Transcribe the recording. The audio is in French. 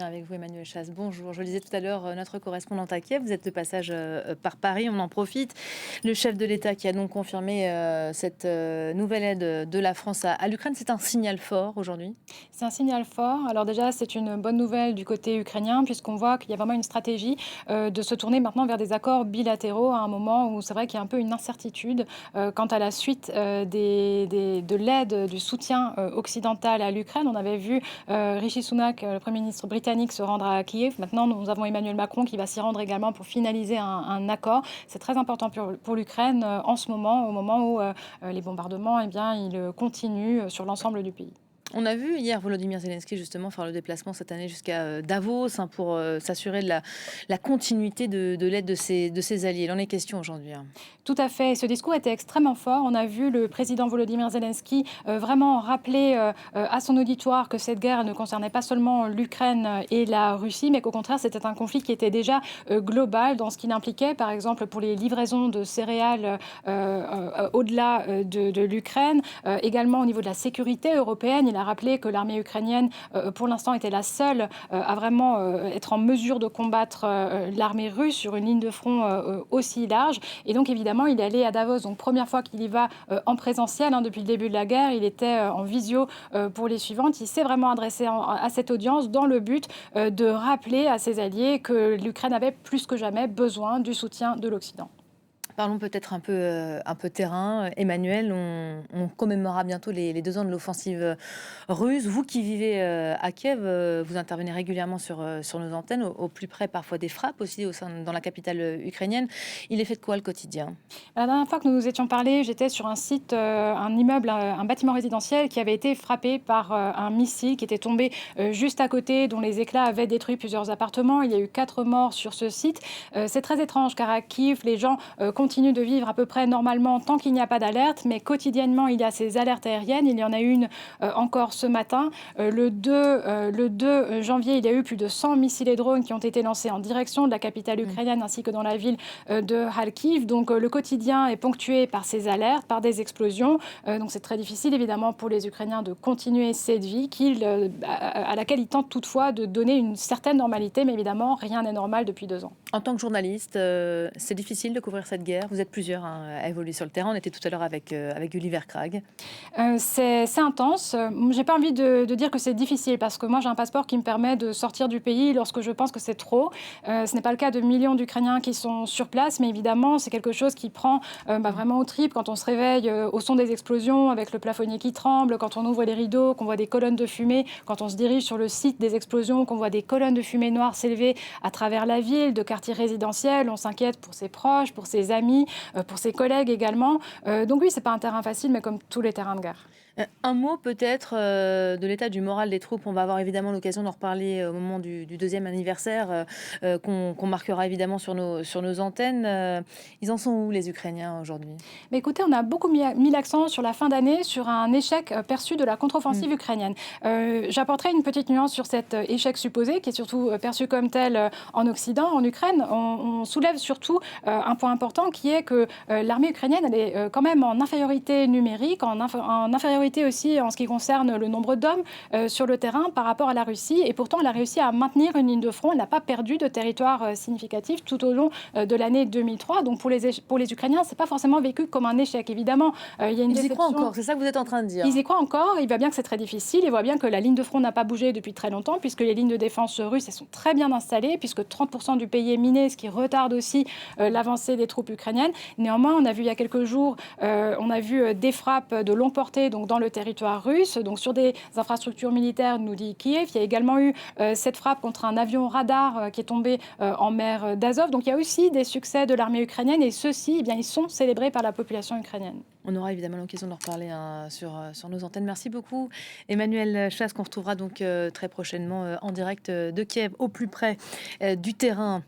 Avec vous, Emmanuel Chasse. Bonjour. Je le disais tout à l'heure, notre correspondante à Kiev, vous êtes de passage par Paris, on en profite. Le chef de l'État qui a donc confirmé cette nouvelle aide de la France à l'Ukraine, c'est un signal fort aujourd'hui. C'est un signal fort. Alors déjà, c'est une bonne nouvelle du côté ukrainien, puisqu'on voit qu'il y a vraiment une stratégie de se tourner maintenant vers des accords bilatéraux à un moment où c'est vrai qu'il y a un peu une incertitude quant à la suite de l'aide, du soutien occidental à l'Ukraine. On avait vu Rishi Sunak, le Premier ministre britannique, se rendre à Kiev. Maintenant, nous avons Emmanuel Macron qui va s'y rendre également pour finaliser un accord. C'est très important pour l'Ukraine en ce moment, au moment où les bombardements, eh bien, ils continuent sur l'ensemble du pays. On a vu hier Volodymyr Zelensky justement faire le déplacement cette année jusqu'à Davos, hein, pour s'assurer de la continuité de l'aide de ses alliés. Il en est question aujourd'hui, hein. Tout à fait. Ce discours était extrêmement fort. On a vu le président Volodymyr Zelensky vraiment rappeler à son auditoire que cette guerre ne concernait pas seulement l'Ukraine et la Russie, mais qu'au contraire, c'était un conflit qui était déjà global dans ce qu'il impliquait, par exemple, pour les livraisons de céréales au-delà de l'Ukraine. Également, au niveau de la sécurité européenne, il a rappelé que l'armée ukrainienne, pour l'instant, était la seule à vraiment être en mesure de combattre l'armée russe sur une ligne de front aussi large. Et donc, évidemment, il est allé à Davos, donc première fois qu'il y va en présentiel, hein, depuis le début de la guerre. Il était en visio pour les suivantes. Il s'est vraiment adressé à cette audience dans le but de rappeler à ses alliés que l'Ukraine avait plus que jamais besoin du soutien de l'Occident. Parlons peut-être un peu terrain. Emmanuel, on commémorera bientôt les 2 ans de l'offensive russe. Vous qui vivez à Kiev, vous intervenez régulièrement sur nos antennes, au plus près parfois des frappes aussi dans la capitale ukrainienne. Il est fait de quoi le quotidien? La dernière fois que nous nous étions parlé, j'étais sur un site, un immeuble, un bâtiment résidentiel qui avait été frappé par un missile qui était tombé juste à côté, dont les éclats avaient détruit plusieurs appartements. Il y a eu 4 morts sur ce site. C'est très étrange car à Kiev, les gens continuent de vivre à peu près normalement tant qu'il n'y a pas d'alerte, mais quotidiennement, il y a ces alertes aériennes. Il y en a une encore ce matin. Le 2 janvier, il y a eu plus de 100 missiles et drones qui ont été lancés en direction de la capitale ukrainienne ainsi que dans la ville de Kharkiv. Donc le quotidien est ponctué par ces alertes, par des explosions. Donc c'est très difficile évidemment pour les Ukrainiens de continuer cette vie à laquelle ils tentent toutefois de donner une certaine normalité. Mais évidemment, rien n'est normal depuis 2 ans. En tant que journaliste, c'est difficile de couvrir cette guerre. Vous êtes plusieurs, hein, à évoluer sur le terrain. On était tout à l'heure avec Gulliver Cragg. C'est intense. J'ai pas envie de dire que c'est difficile parce que moi j'ai un passeport qui me permet de sortir du pays lorsque je pense que c'est trop. Ce n'est pas le cas de millions d'Ukrainiens qui sont sur place, mais évidemment c'est quelque chose qui prend vraiment aux tripes quand on se réveille au son des explosions, avec le plafonnier qui tremble, quand on ouvre les rideaux, qu'on voit des colonnes de fumée, quand on se dirige sur le site des explosions, qu'on voit des colonnes de fumée noire s'élever à travers la ville, de quartiers résidentiels. On s'inquiète pour ses proches, pour ses amis, pour ses collègues également. Donc oui, c'est pas un terrain facile, mais comme tous les terrains de guerre. Un mot peut-être de l'état du moral des troupes. On va avoir évidemment l'occasion d'en reparler au moment du 2e anniversaire, qu'on marquera évidemment sur nos antennes. Ils en sont où les Ukrainiens aujourd'hui? Mais écoutez, on a beaucoup mis l'accent sur la fin d'année, sur un échec perçu de la Mmh. contre-offensive ukrainienne. J'apporterai une petite nuance sur cet échec supposé, qui est surtout perçu comme tel en Occident, en Ukraine. On soulève surtout un point important qui est que l'armée ukrainienne elle est quand même en infériorité numérique, en infériorité aussi en ce qui concerne le nombre d'hommes sur le terrain par rapport à la Russie. Et pourtant, elle a réussi à maintenir une ligne de front. Elle n'a pas perdu de territoire significatif tout au long de l'année 2003. Donc pour les Ukrainiens, c'est pas forcément vécu comme un échec. Évidemment, il y a une Ils y croient déception. encore, c'est ça que vous êtes en train de dire? Ils y croient encore, il voit bien que c'est très difficile, il voit bien que la ligne de front n'a pas bougé depuis très longtemps, puisque les lignes de défense russes elles sont très bien installées, puisque 30% du pays est miné, ce qui retarde aussi l'avancée des troupes ukrainiennes. Néanmoins, on a vu il y a quelques jours, on a vu des frappes de longue portée donc dans le territoire russe, donc sur des infrastructures militaires, nous dit Kiev. Il y a également eu cette frappe contre un avion radar qui est tombé en mer d'Azov. Donc il y a aussi des succès de l'armée ukrainienne, et ceux-ci, eh bien, ils sont célébrés par la population ukrainienne. On aura évidemment l'occasion d'en reparler, hein, sur nos antennes. Merci beaucoup, Emmanuel Chasse, qu'on retrouvera donc très prochainement en direct de Kiev, au plus près du terrain.